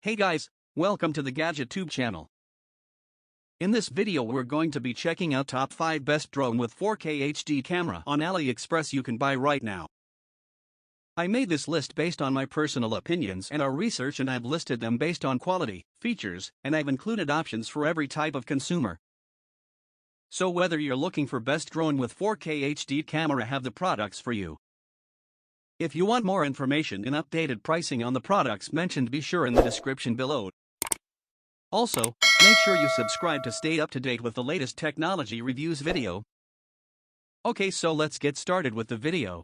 Hey guys, welcome to the GadgetTube channel. In this video we're going to be checking out top 5 best drone with 4K HD camera on Aliexpress you can buy right now. I made this list based on my personal opinions and our research, and I've listed them based on quality, features, and I've included options for every type of consumer. So whether you're looking for best drone with 4K HD camera, I have the products for you. If you want more information and updated pricing on the products mentioned, be sure in the description below. Also, make sure you subscribe to stay up to date with the latest technology reviews video. Okay, so let's get started with the video.